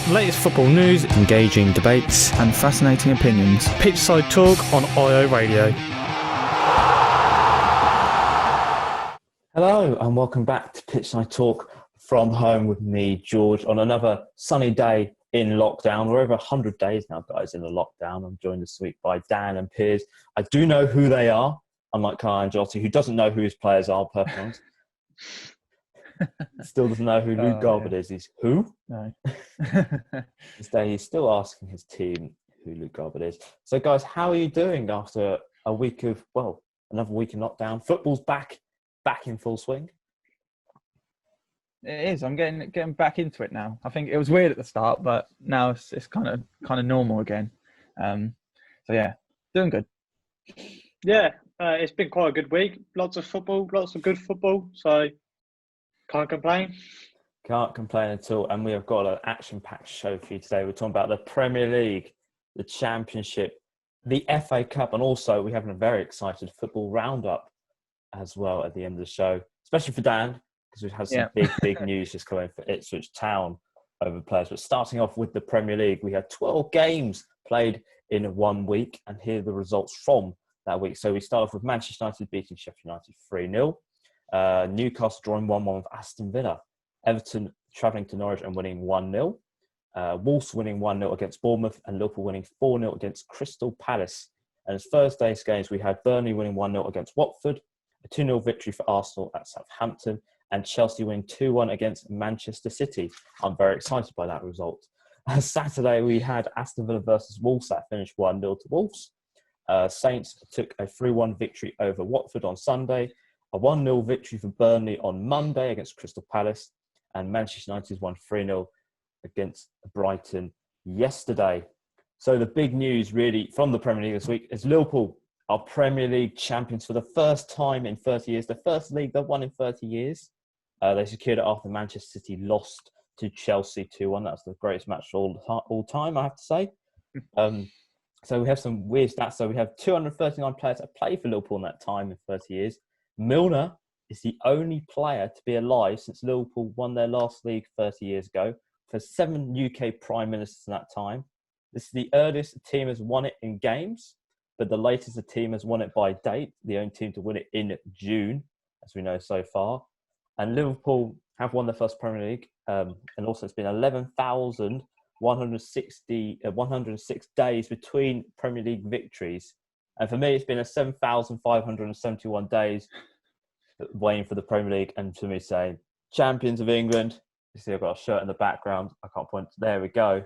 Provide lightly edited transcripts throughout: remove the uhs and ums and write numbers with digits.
Latest football news, engaging debates, and fascinating opinions. Pitchside talk on IO Radio. Hello and welcome back to Pitchside Talk from home with me, George, on another sunny day in lockdown. We're over 100 days now, guys, in the lockdown. I'm joined this week by Dan and Piers. I do know who they are, unlike Carl Angelotti, who doesn't know who his players are, perfectly. Still doesn't know who Luke Garbutt is. He's who? No. This day he's still asking his team who Luke Garbutt is. So, guys, how are you doing after a week of, another week in lockdown? Football's back in full swing. It is. I'm getting back into it now. I think it was weird at the start, but now it's kind of normal again. So yeah, doing good. Yeah, it's been quite a good week. Lots of football, lots of good football. So can't complain. Can't complain at all. And we have got an action-packed show for you today. We're talking about the Premier League, the Championship, the FA Cup, and also we have a very excited football roundup as well at the end of the show, especially for Dan, because we've had some big news just coming for Ipswich Town over players. But starting off with the Premier League, we had 12 games played in 1 week, and here are the results from that week. So we start off with Manchester United beating Sheffield United 3-0, Newcastle drawing 1-1 with Aston Villa, Everton travelling to Norwich and winning 1-0, Wolves winning 1-0 against Bournemouth, and Liverpool winning 4-0 against Crystal Palace. And as Thursday's games, we had Burnley winning 1-0 against Watford, a 2-0 victory for Arsenal at Southampton, and Chelsea winning 2-1 against Manchester City. I'm very excited by that result. Saturday, we had Aston Villa versus Wolves that finished 1-0 to Wolves. Saints took a 3-1 victory over Watford on Sunday, a 1-0 victory for Burnley on Monday against Crystal Palace, and Manchester United won 3-0 against Brighton yesterday. So the big news really from the Premier League this week is Liverpool are Premier League champions for the first time in 30 years. The first league they've won in 30 years. They secured it after Manchester City lost to Chelsea 2-1. That's the greatest match of all time, I have to say. So we have some weird stats. So we have 239 players that played for Liverpool in that time in 30 years. Milner is the only player to be alive since Liverpool won their last league 30 years ago. For 7 UK Prime Ministers in that time. This is the earliest a team has won it in games, but the latest a team has won it by date. The only team to win it in June, as we know so far. And Liverpool have won their first Premier League. And also it's been 106 days between Premier League victories. And for me, it's been 7,571 days waiting for the Premier League. And to me saying, champions of England. You see I've got a shirt in the background. I can't point. There we go.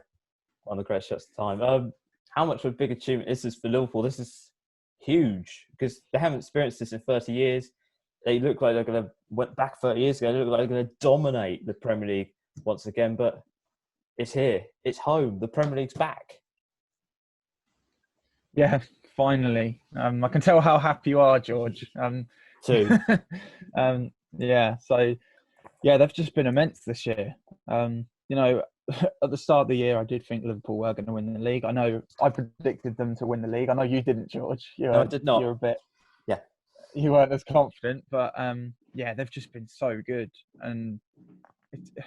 One of the great shirts of the time. How much of a big achievement is this for Liverpool? This is huge because they haven't experienced this in 30 years. They look like they're going to, went back 30 years ago, they look like they're going to dominate the Premier League once again, but it's here. It's home. The Premier League's back. Yeah, finally. I can tell how happy you are, George. Too. Yeah, so, yeah, they've just been immense this year. At the start of the year, I did think Liverpool were going to win the league. I know I predicted them to win the league. I know you didn't, George. No, I did not. You're a bit... Yeah. You weren't as confident, but they've just been so good. And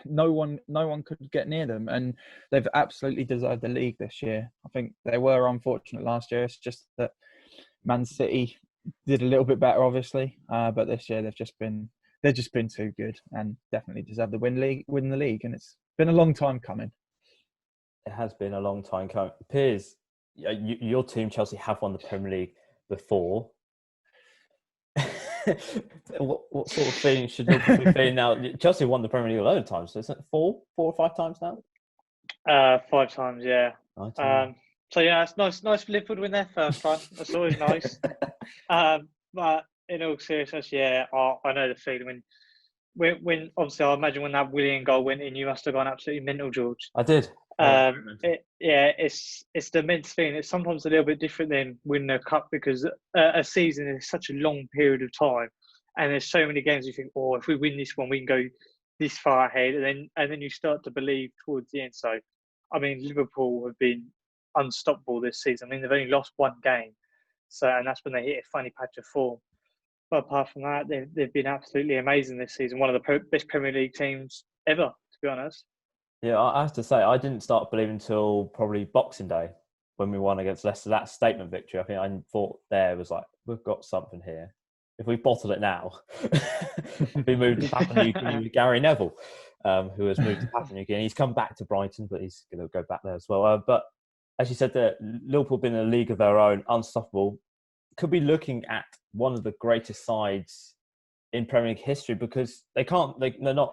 no one could get near them. And they've absolutely deserved the league this year. I think they were unfortunate last year. It's just that Man City did a little bit better, obviously. But this year they've just been too good and definitely deserve the win the league. And it's been a long time coming. It has been a long time coming. Piers, your team, Chelsea, have won the Premier League before. what sort of feeling should Liverpool be feeling now? Chelsea won the Premier League a load of times, so isn't it four or 5 times now? 5 times, yeah. So yeah, it's nice for Liverpool to win their first one. That's always nice. But in all seriousness, yeah, I know the feeling when obviously I imagine when that Willian goal went in, you must have gone absolutely mental, George. I did. It's the immense feeling. It's sometimes a little bit different than winning a cup because a season is such a long period of time, and there's so many games you think, oh, if we win this one, we can go this far ahead, and then you start to believe towards the end. So, I mean, Liverpool have been unstoppable this season. I mean, they've only lost 1 game, and that's when they hit a funny patch of form. But apart from that, they've been absolutely amazing this season. One of the best Premier League teams ever, to be honest. Yeah, I have to say, I didn't start believing until probably Boxing Day when we won against Leicester. That statement victory, I think I thought there was like, we've got something here. If we bottle it now, we moved to Papua New Guinea with Gary Neville, who has moved to Papua New Guinea. He's come back to Brighton, but he's going to go back there as well. But as you said, Liverpool been in a league of their own, unstoppable. Could be looking at one of the greatest sides in Premier League history because they're not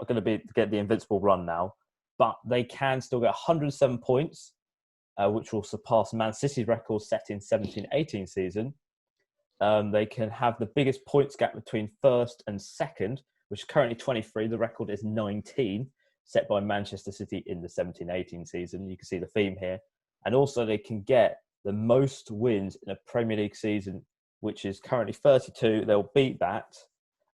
going to get the invincible run now, but they can still get 107 points, which will surpass Man City's record set in 17-18 season. They can have the biggest points gap between first and second, which is currently 23. The record is 19, set by Manchester City in the 17-18 season. You can see the theme here. And also they can get the most wins in a Premier League season, which is currently 32. They'll beat that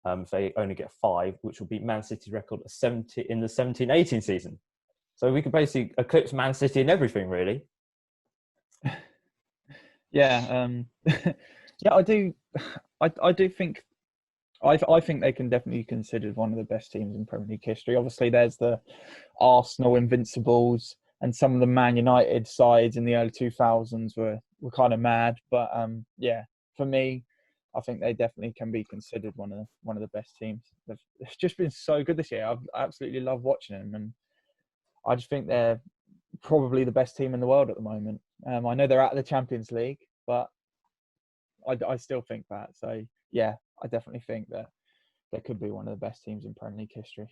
if they only get 5, which will beat Man City's record of 70 in the 17-18 season. So we could basically eclipse Man City in everything, really. Yeah, yeah, I do. I do think. I think they can definitely be considered one of the best teams in Premier League history. Obviously, there's the Arsenal Invincibles and some of the Man United sides in the early 2000s were kind of mad. But yeah, for me, I think they definitely can be considered one of the best teams. They've just been so good this year. I've absolutely loved watching them, and I just think they're probably the best team in the world at the moment. I know they're out of the Champions League, but I still think that. So yeah, I definitely think that they could be one of the best teams in Premier League history.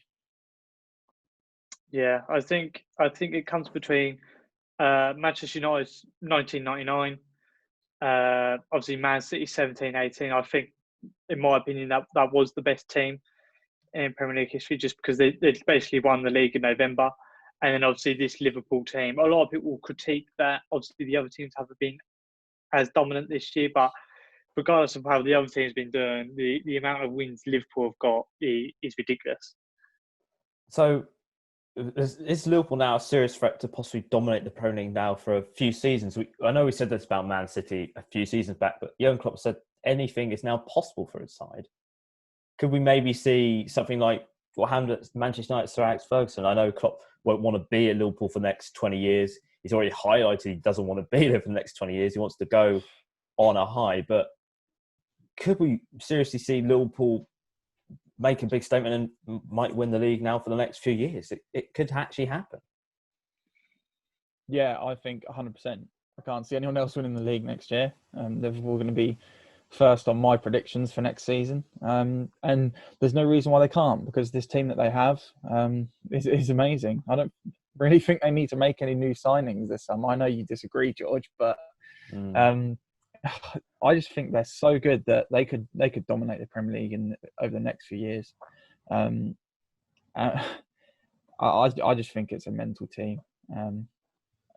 Yeah, I think it comes between Manchester United's 1999, obviously Man City 17-18. I think, in my opinion, that was the best team in Premier League history, just because they basically won the league in November. And then obviously this Liverpool team, a lot of people critique that. Obviously the other teams haven't been as dominant this year, but regardless of how the other team's been doing, the amount of wins Liverpool have got is ridiculous. So is Liverpool now a serious threat to possibly dominate the Premier League now for a few seasons? I know we said this about Man City a few seasons back, but Jurgen Klopp said anything is now possible for his side. Could we maybe see something like what happened at Manchester United, Sir Alex Ferguson? I know Klopp won't want to be at Liverpool for the next 20 years. He's already highlighted he doesn't want to be there for the next 20 years. He wants to go on a high. But could we seriously see Liverpool make a big statement and might win the league now for the next few years? It could actually happen. Yeah, I think 100%. I can't see anyone else winning the league next year. Liverpool are going to be first on my predictions for next season. And there's no reason why they can't, because this team that they have is amazing. I don't really think they need to make any new signings this summer. I know you disagree, George, but I just think they're so good that they could dominate the Premier League over the next few years. I just think it's a mental team,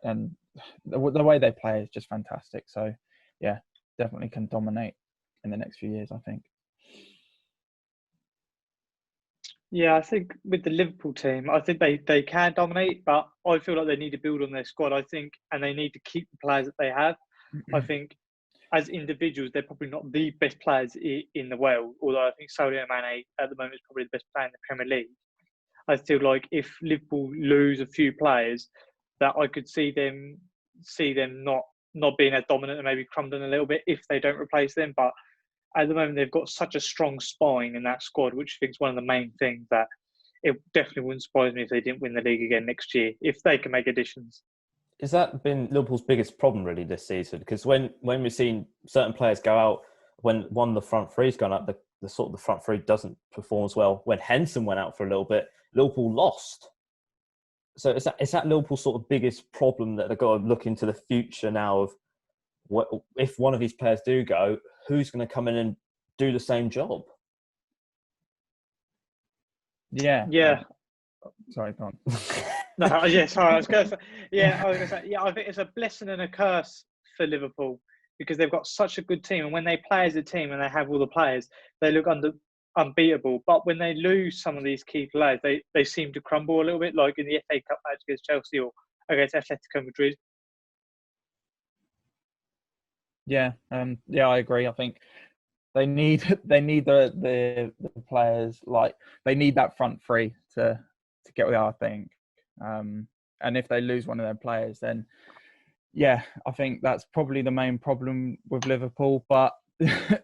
and the way they play is just fantastic. So yeah, definitely can dominate in the next few years, I think. Yeah, I think with the Liverpool team, I think they can dominate, but I feel like they need to build on their squad, I think, and they need to keep the players that they have. I think as individuals, they're probably not the best players in the world, although I think Sadio Mane at the moment is probably the best player in the Premier League. I feel like if Liverpool lose a few players, that I could see them not being as dominant and maybe crumbling a little bit if they don't replace them. But at the moment, they've got such a strong spine in that squad, which I think is one of the main things that it definitely wouldn't surprise me if they didn't win the league again next year, if they can make additions. Has that been Liverpool's biggest problem really this season? Because when we've seen certain players go out, when one of the front three's gone up, the sort of the front three doesn't perform as well. When Henson went out for a little bit, Liverpool lost. So is that Liverpool's sort of biggest problem, that they've got to look into the future now of what if one of these players do go, who's going to come in and do the same job? Yeah. Yeah. Sorry, go on. No, yeah, sorry. I was going to say, I think it's a blessing and a curse for Liverpool, because they've got such a good team, and when they play as a team and they have all the players, they look unbeatable. But when they lose some of these key players, they seem to crumble a little bit, like in the FA Cup match against Chelsea or against Atletico Madrid. Yeah, I agree. I think they need the players, like they need that front three to get where they are, I think. and if they lose one of their players, then yeah, I think that's probably the main problem with Liverpool. But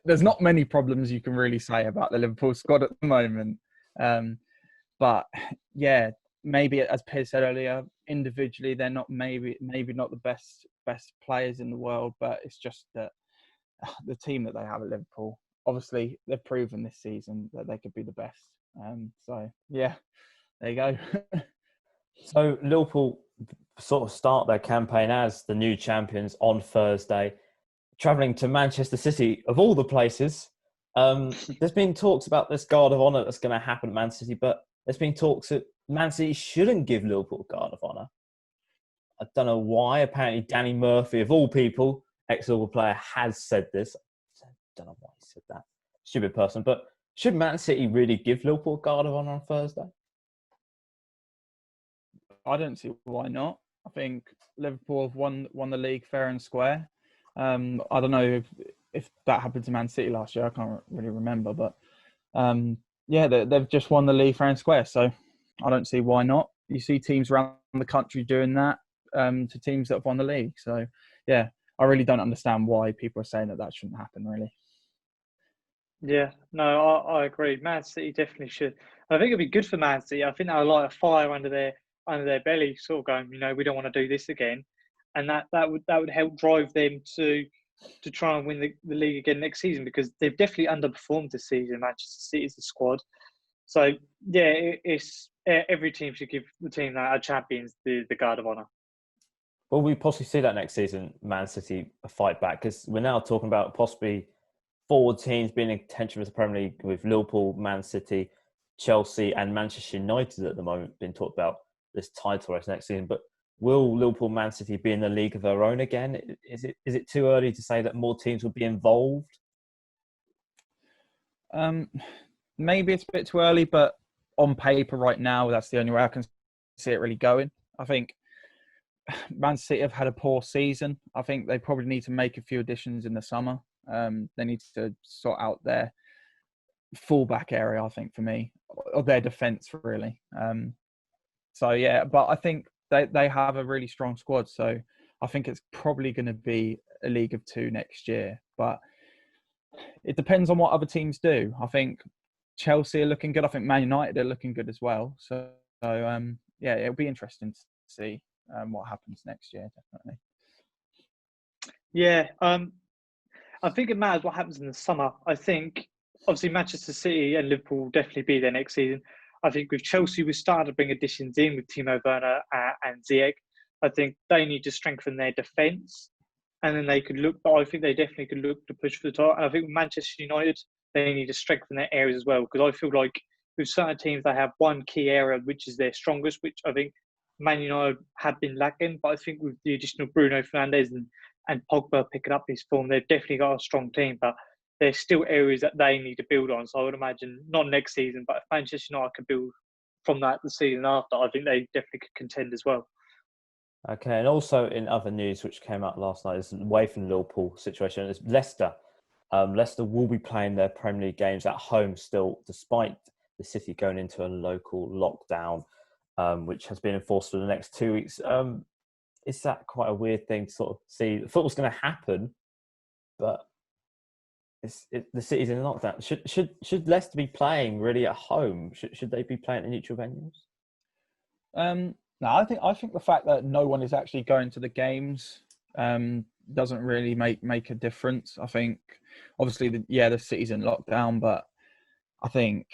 there's not many problems you can really say about the Liverpool squad at the moment. But yeah, maybe as Piers said earlier, individually they're not maybe not the best players in the world, but it's just that the team that they have at Liverpool, obviously they've proven this season that they could be the best. So yeah, there you go. So Liverpool sort of start their campaign as the new champions on Thursday, travelling to Manchester City, of all the places. There's been talks about this Guard of Honour that's going to happen at Man City, but there's been talks that Man City shouldn't give Liverpool a Guard of Honour. I don't know why. Apparently Danny Murphy, of all people, ex-Liverpool player, has said this. I don't know why he said that. Stupid person. But should Man City really give Liverpool a Guard of Honour on Thursday? I don't see why not. I think Liverpool have won the league fair and square. I don't know if that happened to Man City last year. I can't really remember, but yeah, they've just won the league fair and square. So I don't see why not. You see teams around the country doing that to teams that have won the league. So yeah, I really don't understand why people are saying that shouldn't happen. Really. Yeah, no, I agree. Man City definitely should. I think it'd be good for Man City. I think they'll light a fire under their belly, sort of going, we don't want to do this again, and that would help drive them to try and win the league again next season, because they've definitely underperformed this season. Manchester City is the squad, so yeah, it's every team should give the team that are champions the Guard of Honour. Will we possibly see that next season, Man City fight back? Because we're now talking about possibly 4 teams being in contention with the Premier League, with Liverpool, Man City, Chelsea and Manchester United at the moment being talked about this title race next season. But will Liverpool, Man City be in the league of their own again? Is it too early to say that more teams will be involved? Maybe it's a bit too early, but on paper right now, that's the only way I can see it really going. I think Man City have had a poor season. I think they probably need to make a few additions in the summer. They need to sort out their fullback area, I think, for me, or their defence, really. So, yeah, but I think they have a really strong squad. So I think it's probably going to be a League of Two next year. But it depends on what other teams do. I think Chelsea are looking good. I think Man United are looking good as well. So yeah, it'll be interesting to see what happens next year, definitely. Yeah, I think it matters what happens in the summer. I think, obviously, Manchester City and Liverpool will definitely be there next season. I think with Chelsea, we started to bring additions in with Timo Werner and Ziyech. I think they need to strengthen their defence, and then they could look. But I think they definitely could look to push for the top. And I think with Manchester United, they need to strengthen their areas as well, because I feel like with certain teams, they have one key area which is their strongest, which I think Man United have been lacking. But I think with the addition of Bruno Fernandes and Pogba picking up his form, they've definitely got a strong team. But there's still areas that they need to build on. So I would imagine not next season, but if Manchester United could build from that the season after, I think they definitely could contend as well. Okay, and also in other news which came out last night is away from Liverpool situation is Leicester. Leicester will be playing their Premier League games at home still, despite the City going into a local lockdown, which has been enforced for the next 2 weeks. Is that quite a weird thing to sort of see? Football's going to happen, but the City's in lockdown. Should Leicester be playing really at home? Should they be playing at neutral venues? No, I think the fact that no one is actually going to the games doesn't really make a difference. I think obviously the City's in lockdown, but I think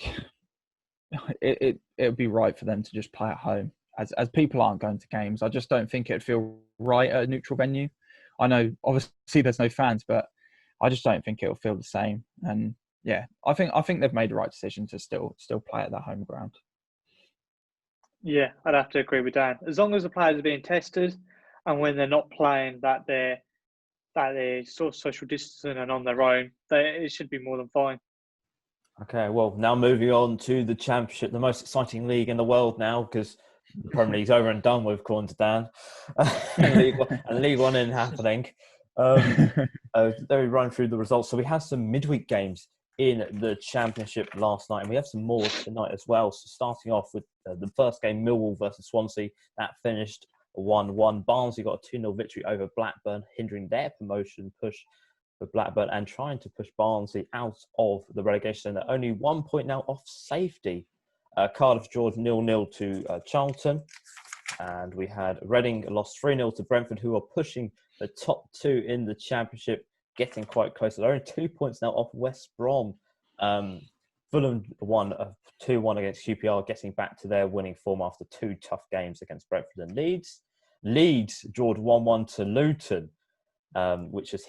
it would be right for them to just play at home as people aren't going to games. I just don't think it'd feel right at a neutral venue. I know obviously there's no fans, but I just don't think it'll feel the same. And yeah, I think they've made the right decision to still play at their home ground. Yeah, I'd have to agree with Dan. As long as the players are being tested, and when they're not playing, that they're sort of social distancing and on their own, it should be more than fine. Okay, well, now moving on to the Championship, the most exciting league in the world now, because the Premier League's over and done with, according to Dan, and League One isn't happening. Let me run through the results. So we had some midweek games in the Championship last night, and we have some more tonight as well. So starting off with the first game, Millwall versus Swansea, that finished 1-1. Barnsley got a 2-0 victory over Blackburn, hindering their promotion push for Blackburn and trying to push Barnsley out of the relegation. They're only 1 point now off safety. Cardiff draws 0-0 to Charlton. And we had Reading lost 3-0 to Brentford, who are pushing the top two in the Championship, getting quite close. They're only 2 points now off West Brom. Fulham won 2-1 against QPR, getting back to their winning form after 2 tough games against Brentford and Leeds. Leeds drawed 1-1 to Luton, which has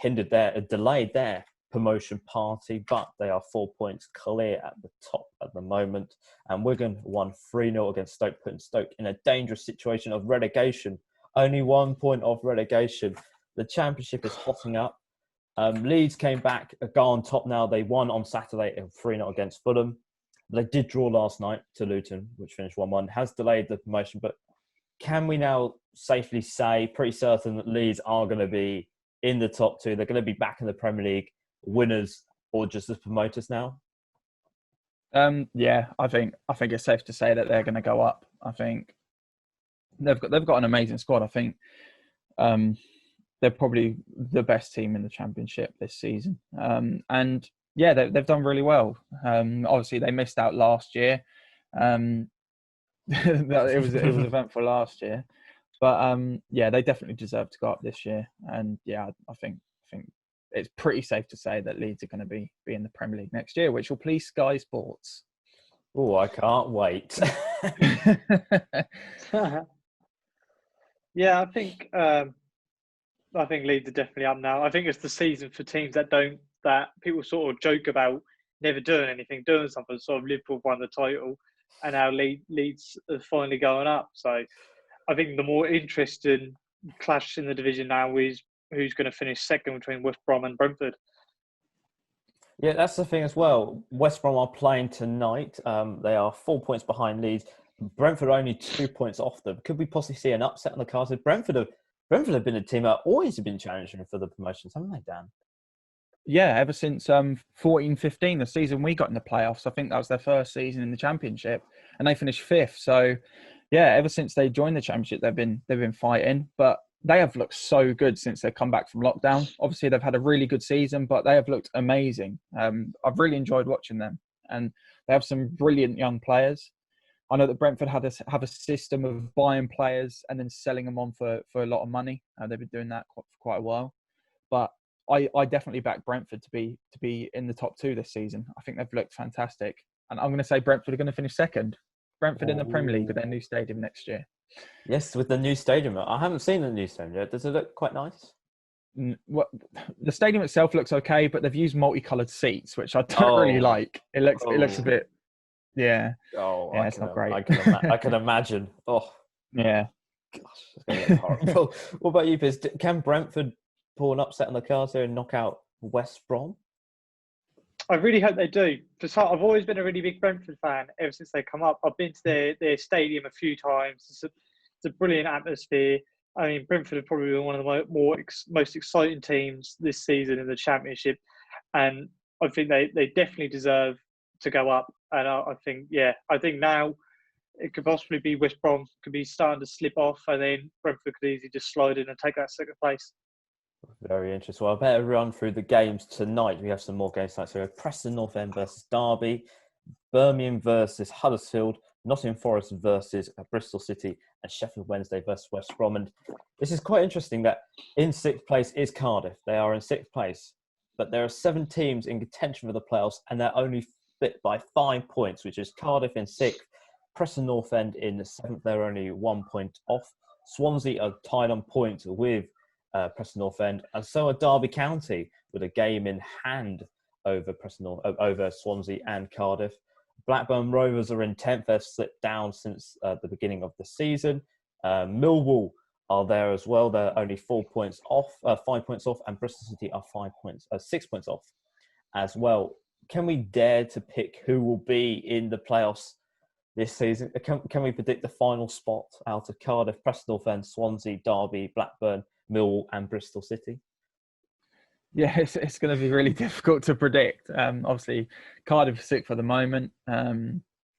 delayed their promotion party, but they are 4 points clear at the top at the moment. And Wigan won 3-0 against Stoke, putting Stoke in a dangerous situation of relegation. Only 1 point off relegation. The Championship is hotting up. Leeds came back, go on top now. They won on Saturday 3-0 against Fulham. They did draw last night to Luton, which finished 1-1, has delayed the promotion. But can we now safely say, pretty certain that Leeds are going to be in the top two? They're going to be back in the Premier League, winners or just as promoters now? Yeah, I think it's safe to say that they're going to go up. I think they've got an amazing squad. I think they're probably the best team in the Championship this season. And yeah, they've done really well. Obviously, they missed out last year. It was eventful last year, but yeah, they definitely deserve to go up this year. And yeah, I think it's pretty safe to say that Leeds are going to be in the Premier League next year, which will please Sky Sports. Oh, I can't wait. Yeah, I think Leeds are definitely up now. I think it's the season for teams that people sort of joke about never doing anything, doing something. Sort of Liverpool won the title, and now Leeds are finally going up. So I think the more interesting clash in the division now is who's going to finish second between West Brom and Brentford. Yeah, that's the thing as well. West Brom are playing tonight. They are 4 points behind Leeds. Brentford are only 2 points off them. Could we possibly see an upset on the cards? Brentford have been a team that always have been challenging for the promotions, haven't they, Dan? Yeah, ever since 14-15, the season we got in the playoffs. I think that was their first season in the Championship, and they finished 5th. So yeah, ever since they joined the Championship, they've been fighting. But they have looked so good since they've come back from lockdown. Obviously, they've had a really good season, but they have looked amazing. I've really enjoyed watching them, and they have some brilliant young players. I know that Brentford have a system of buying players and then selling them on for a lot of money. They've been doing that for quite a while. But I definitely back Brentford to be in the top two this season. I think they've looked fantastic. And I'm going to say Brentford are going to finish second. Brentford in the Premier League with their new stadium next year. Yes, with the new stadium. I haven't seen the new stadium yet. Does it look quite nice? The stadium itself looks okay, but they've used multicoloured seats, which I don't really like. It looks a bit, yeah. Oh, yeah, it's not great. I can imagine. Oh, yeah. gosh, it's going to look horrible. What about you, Piers? Can Brentford pull an upset on the cards here and knock out West Brom? I really hope they do. I've always been a really big Brentford fan ever since they come up. I've been to their stadium a few times. It's a brilliant atmosphere. I mean, Brentford are probably one of the most exciting teams this season in the Championship, and I think they definitely deserve to go up. And I think now it could possibly be West Brom could be starting to slip off, and then Brentford could easily just slide in and take that second place. Very interesting. Well, I better run through the games tonight. We have some more games tonight. So we have Preston North End versus Derby, Birmingham versus Huddersfield, Nottingham Forest versus Bristol City, and Sheffield Wednesday versus West Brom. And this is quite interesting that in 6th place is Cardiff. They are in 6th place, but there are 7 teams in contention for the playoffs, and they're only split by 5 points, which is Cardiff in 6th, Preston North End in 7th. They're only 1 point off. Swansea are tied on points with Preston North End, and so are Derby County with a game in hand over Swansea and Cardiff. Blackburn Rovers are in 10th. They've slipped down since the beginning of the season. Millwall are there as well. They're only 4 points off, 5 points off, and Bristol City are 6 points off as well. Can we dare to pick who will be in the playoffs this season? Can we predict the final spot out of Cardiff, Preston North End, Swansea, Derby, Blackburn, Millwall and Bristol City? Yeah, it's going to be really difficult to predict. Obviously, Cardiff are 6th for the moment.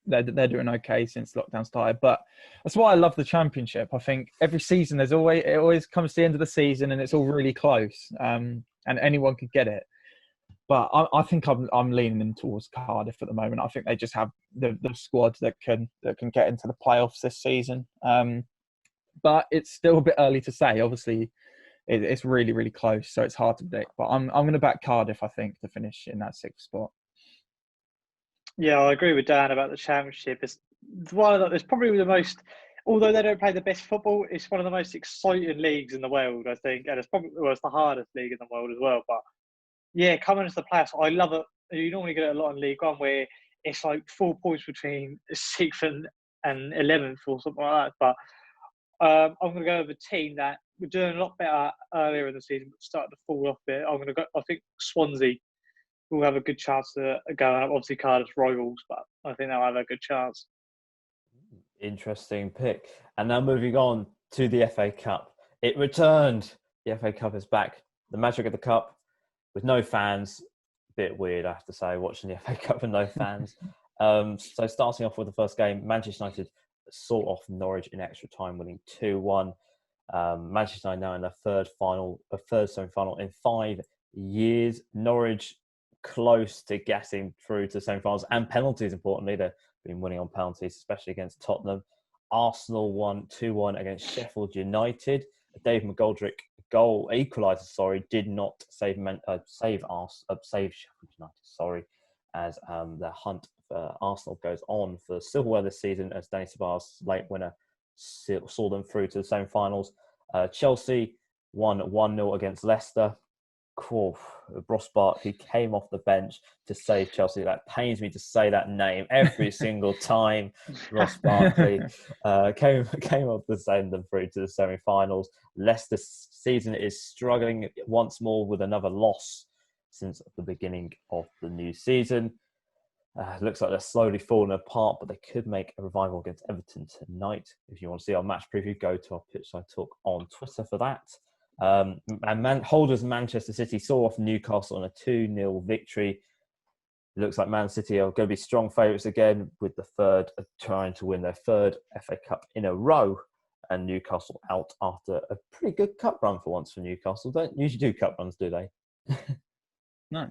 they're doing okay since lockdown started. But that's why I love the Championship. I think every season it always comes to the end of the season and it's all really close, and anyone could get it. But I think I'm leaning in towards Cardiff at the moment. I think they just have the squad that can get into the playoffs this season. But it's still a bit early to say. Obviously, it's really, really close, so it's hard to predict. But I'm going to back Cardiff, I think, to finish in that 6th spot. Yeah, I agree with Dan about the Championship. It's probably the most, although they don't play the best football, it's one of the most exciting leagues in the world, I think, and it's the hardest league in the world as well. But yeah, coming into the playoffs, I love it. You normally get it a lot in League One where it's like 4 points between 6th and 11th or something like that. But I'm going to go with a team that were doing a lot better earlier in the season, but started to fall off a bit. I'm going to go. I think Swansea will have a good chance to go. And obviously Cardiff's rivals, but I think they'll have a good chance. Interesting pick. And now moving on to the FA Cup. It returned. The FA Cup is back. The magic of the cup with no fans. Bit weird, I have to say, watching the FA Cup with no fans. So starting off with the first game, Manchester United saw off Norwich in extra time, winning 2-1. Manchester United now in their third semi-final in 5 years. Norwich close to getting through to semi-finals and penalties, importantly. They've been winning on penalties, especially against Tottenham. Arsenal won 2-1 against Sheffield United. Dave McGoldrick equaliser, did not save Sheffield United, as the hunt for Arsenal goes on for silverware this season, as Danny Ceballos' late winner saw them through to the semi-finals. Chelsea won 1-0 against Leicester. Ross Barkley came off the bench to save Chelsea. That pains me to say that name every single time. Ross Barkley came off to send them through to the semi-finals. Leicester's season is struggling once more with another loss since the beginning of the new season. Looks like they're slowly falling apart, but they could make a revival against Everton tonight. If you want to see our match preview, go to our Pitchside Talk on Twitter for that. Holders Manchester City saw off Newcastle on a 2-0 victory. It looks like Man City are going to be strong favourites again, with the third trying to win their third FA Cup in a row, and Newcastle out after a pretty good cup run for once for Newcastle. Don't usually do cup runs, do they? No.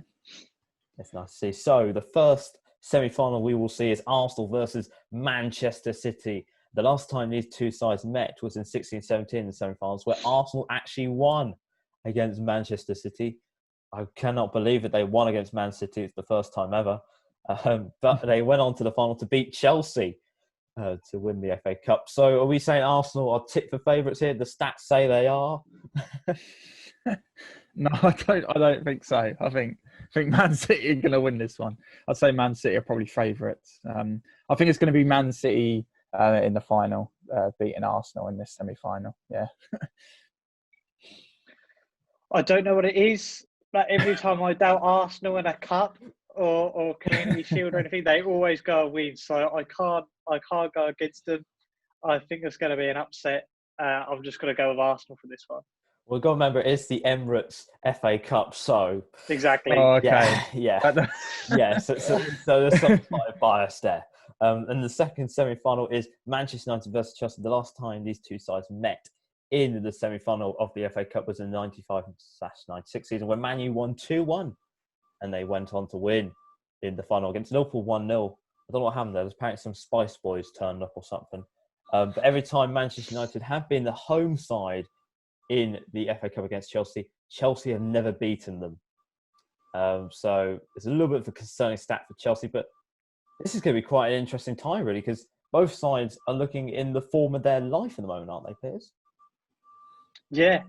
It's nice to see. So the first semi-final we will see is Arsenal versus Manchester City. The last time these two sides met was in 16-17 in the semi-finals, where Arsenal actually won against Manchester City. I cannot believe that they won against Man City. It's the first time ever. But they went on to the final to beat Chelsea to win the FA Cup. So are we saying Arsenal are tip for favourites here? The stats say they are. No, I don't think so. I think Man City are going to win this one. I'd say Man City are probably favourites. I think it's going to be Man City in the final, beating Arsenal in this semi-final. Yeah. I don't know what it is, but every time I doubt Arsenal in a cup or Community Shield or anything, they always go and win. So I can't go against them. I think it's going to be an upset. I'm just going to go with Arsenal for this one. We've got to remember, it's the Emirates FA Cup, so... Exactly. Oh, okay. Yeah. So there's some bias there. And the second semi-final is Manchester United versus Chelsea. The last time these two sides met in the semi-final of the FA Cup was in the 95/96 season, when Man U won 2-1. And they went on to win in the final against Liverpool 1-0. I don't know what happened there. There's apparently some Spice Boys turned up or something. But every time Manchester United have been the home side in the FA Cup against Chelsea, Chelsea have never beaten them. So it's a little bit of a concerning stat for Chelsea, but this is going to be quite an interesting time, really, because both sides are looking in the form of their life at the moment, aren't they, Piers? Yeah.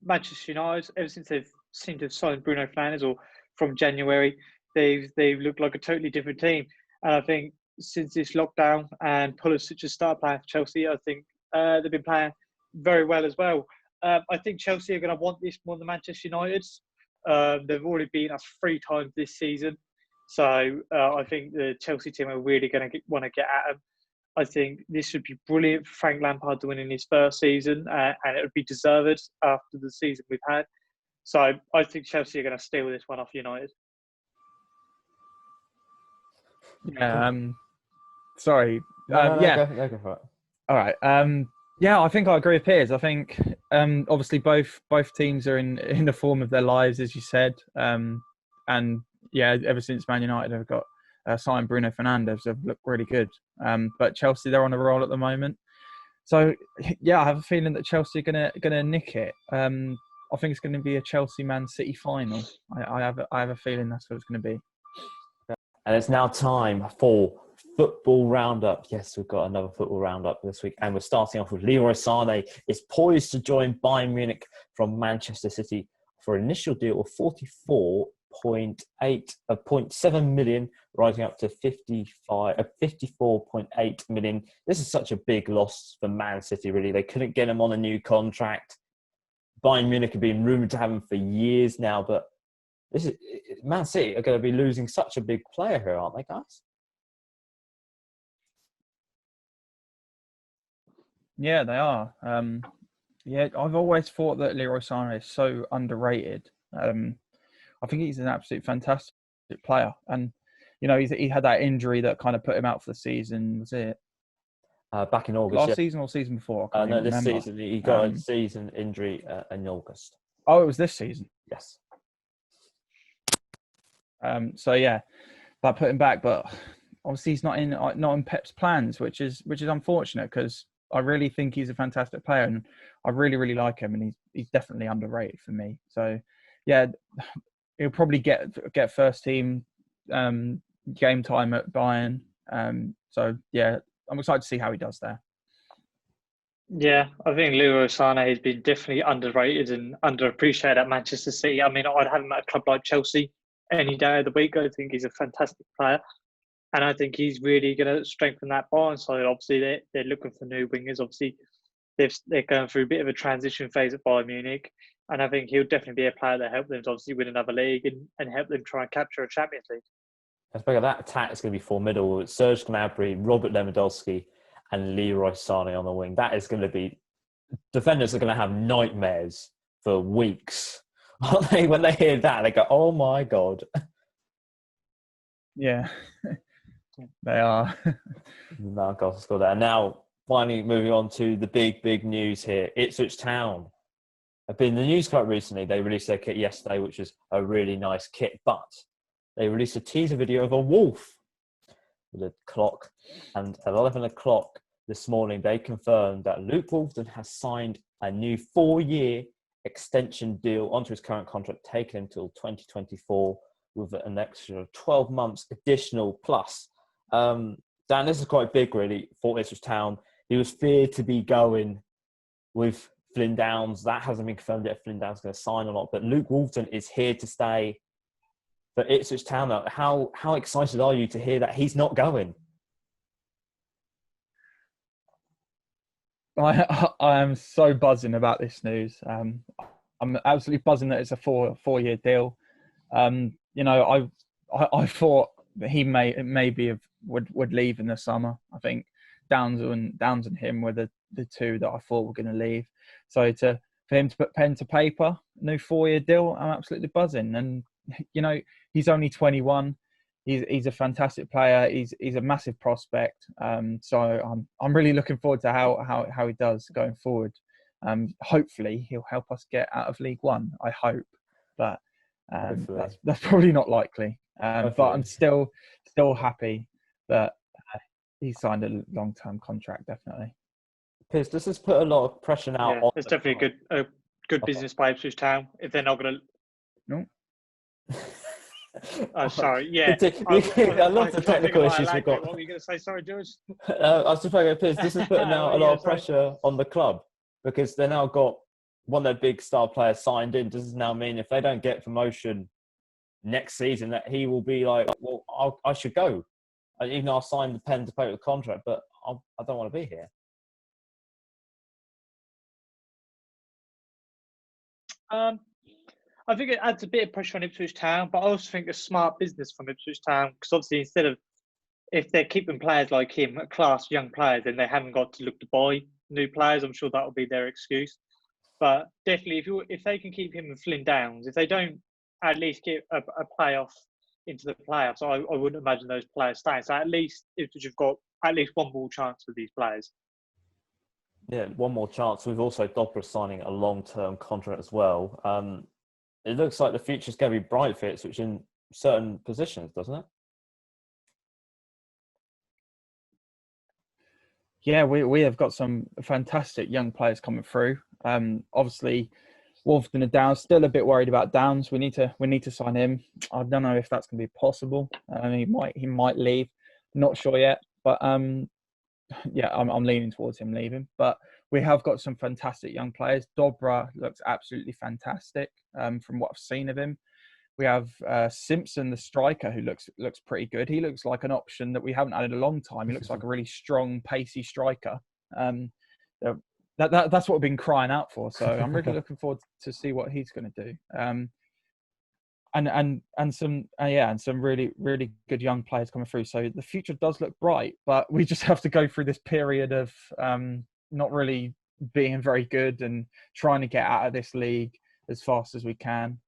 Manchester United, ever since they've seemed to have signed Bruno Fernandes, or from January, they've looked like a totally different team. And I think since this lockdown and Pulisic has started playing for Chelsea, I think they've been playing very well as well. I think Chelsea are going to want this more than Manchester United. They've already beaten us 3 times this season. So I think the Chelsea team are really going to want to get at them. I think this would be brilliant for Frank Lampard to win in his first season, and it would be deserved after the season we've had. So I think Chelsea are going to steal this one off United. Yeah. Sorry. No, Yeah. go for it. All right. Yeah, I think I agree with Piers. I think obviously both teams are in the form of their lives, as you said. And yeah, ever since Man United have got signed Bruno Fernandes, have looked really good. But Chelsea, they're on a roll at the moment. So yeah, I have a feeling that Chelsea are gonna nick it. I think it's going to be a Chelsea Man City final. I have a feeling that's what it's going to be. And it's now time for football roundup. Yes, we've got another football roundup this week, and we're starting off with Leroy Sané is poised to join Bayern Munich from Manchester City for an initial deal of 0.7 million, rising up to 54.8 million. This is such a big loss for Man City. Really, they couldn't get him on a new contract. Bayern Munich have been rumoured to have him for years now, but Man City are going to be losing such a big player here, aren't they, guys? Yeah, they are. Yeah, I've always thought that Leroy Sané is so underrated. I think he's an absolute fantastic player, and you know he had that injury that kind of put him out for the season. Was it Back in August, last season or season before? I can't no, even this remember. season he got a season injury in August. Oh, it was this season. Yes. So yeah, that put him back, but obviously he's not in Pep's plans, which is unfortunate because I really think he's a fantastic player and I really really like him, and he's definitely underrated for me. So yeah, he'll probably get first team game time at Bayern. So yeah, I'm excited to see how he does there. Yeah, I think Leroy Sané has been definitely underrated and underappreciated at Manchester City. I mean, I'd have him at a club like Chelsea any day of the week. I think he's a fantastic player. And I think he's really going to strengthen that Bayern side. Obviously, they're looking for new wingers. Obviously, they're going through a bit of a transition phase at Bayern Munich. And I think he'll definitely be a player that help them to obviously win another league and help them try and capture a Champions League. I suppose that attack is going to be formidable. It's Serge Gnabry, Robert Lewandowski, and Leroy Sané on the wing. That is going to be... Defenders are going to have nightmares for weeks. When they hear that, they go, oh my God. Yeah, they are. Marcos scored that. And now, finally moving on to the big news here. Ipswich Town have been in the news quite recently. They released their kit yesterday, which was a really nice kit, but they released a teaser video of a wolf with a clock. And at 11 o'clock this morning, they confirmed that Luke Wolfden has signed a new 4-year extension deal onto his current contract, taking him till 2024 with an extra 12 months additional plus. Dan, this is quite big, really, for Ipswich Town. He was feared to be going with Flynn Downs. That hasn't been confirmed yet if Flynn Downs is going to sign or not. But Luke Wolfden is here to stay for Ipswich Town. How excited are you to hear that he's not going? I am so buzzing about this news. I'm absolutely buzzing that it's a four-year deal. You know, I thought that he maybe would leave in the summer. I think Downs and him were the two that I thought were going to leave. So for him to put pen to paper, new 4-year deal, I'm absolutely buzzing. And you know, he's only 21. He's a fantastic player. He's a massive prospect. So I'm really looking forward to how he does going forward. Hopefully he'll help us get out of League One. I hope, but that's probably not likely. But I'm still happy that he signed a long-term contract. Definitely. Piers, does this put a lot of pressure now? Yeah, it's definitely a good business by Ipswich Town. If they're not going to, No. Oh, sorry. Yeah, I love the technical issues we've got. What were you going to say? Sorry, George. I was just thinking, Piers, this has put now a lot of pressure on the club because they now got one of their big star players signed in. Does this now mean if they don't get promotion next season that he will be like, well, I should go, even though I signed the pen to paper contract, but I don't want to be here. I think it adds a bit of pressure on Ipswich Town, but I also think it's smart business from Ipswich Town because obviously if they're keeping players like him, class young players, then they haven't got to look to buy new players. I'm sure that will be their excuse. But definitely, if they can keep him and Flynn Downs, if they don't at least get a playoff into the playoffs, I wouldn't imagine those players staying. So at least if you've got at least one more chance with these players. Yeah, one more chance. We've also Dobra signing a long-term contract as well. It looks like the future's going to be bright for Ipswich in certain positions, doesn't it? Yeah, we have got some fantastic young players coming through. Obviously, Wolverhampton are down. Still a bit worried about Downs. We need to sign him. I don't know if that's going to be possible. He might leave. Not sure yet. But yeah, I'm leaning towards him leaving. But we have got some fantastic young players. Dobra looks absolutely fantastic from what I've seen of him. We have Simpson, the striker, who looks pretty good. He looks like an option that we haven't had in a long time. He looks like a really strong, pacey striker. That's what we've been crying out for. So I'm really looking forward to see what he's going to do. And some really, really good young players coming through. So the future does look bright, but we just have to go through this period of not really being very good and trying to get out of this league as fast as we can.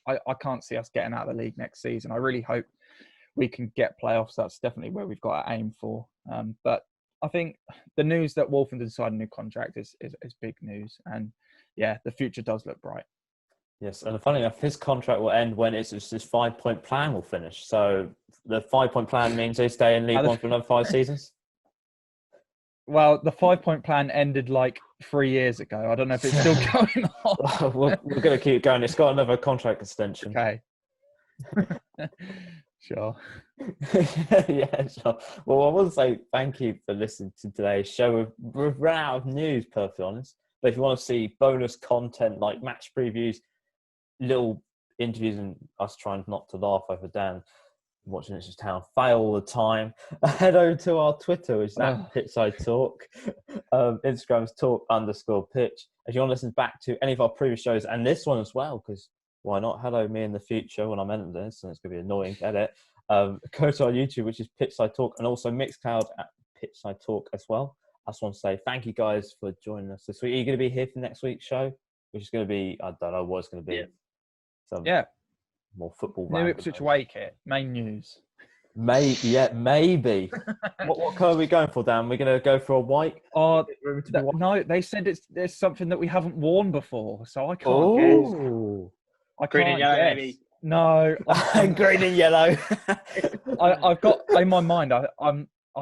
I can't see us getting out of the league next season. I really hope we can get playoffs. That's definitely where we've got to aim for. But I think the news that Wolverhampton signed a new contract is big news. And yeah, the future does look bright. Yes, and funny enough, his contract will end when his 5-point plan will finish. So the 5-point plan means they stay in League One for another 5 seasons? Well, the 5-point plan ended like 3 years ago. I don't know if it's still going on. We're going to keep going. It's got another contract extension. Okay. Sure. Yeah, sure. Well, I want to say thank you for listening to today's show. We've run out of news, perfectly honest. But if you want to see bonus content like match previews, little interviews, and us trying not to laugh over Dan watching Ipswich Town fail all the time, head over to our Twitter, which is at Pitchside Talk. Instagram's talk_pitch. If you want to listen back to any of our previous shows and this one as well, because why not? Hello, me in the future when I'm editing this, and it's going to be annoying to edit. Go to our YouTube, which is Pitchside Talk, and also Mixcloud at Pitchside Talk as well. I just want to say thank you guys for joining us this week. Are you going to be here for next week's show? Which is going to be, I don't know what it's going to be. Yeah. More football. New Ipswich away kit, main news. Maybe. What colour are we going for, Dan? We're going to go for a white? No, they said it's something that we haven't worn before, so I can't guess. Green and yellow, maybe. No, green and yellow. I've got in my mind. I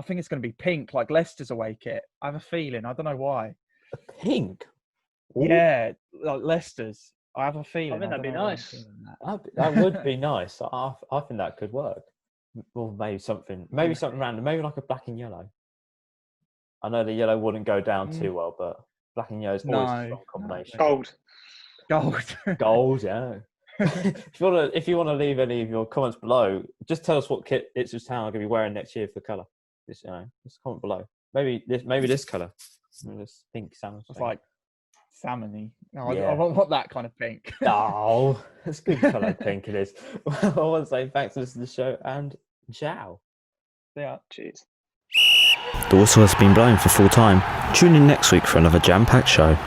think it's going to be pink, like Leicester's away kit. I have a feeling. I don't know why. Pink. Ooh. Yeah, like Leicester's. I have a feeling. I think that'd be nice. That would be nice. I think that could work. Or maybe something random. Maybe like a black and yellow. I know the yellow wouldn't go down too well, but black and yellow is always a strong combination. Gold, yeah. If you want to leave any of your comments below, just tell us what kit Ipswich Town are going to be wearing next year for colour. Just comment below. Maybe this colour. This pink salmon. It's like salmony. No, yeah. I want that kind of pink. Oh, it's good colour pink it is. I want to say thanks for listening to the show and ciao. Yeah. Cheers. The whistle has been blown for full time. Tune in next week for another jam-packed show.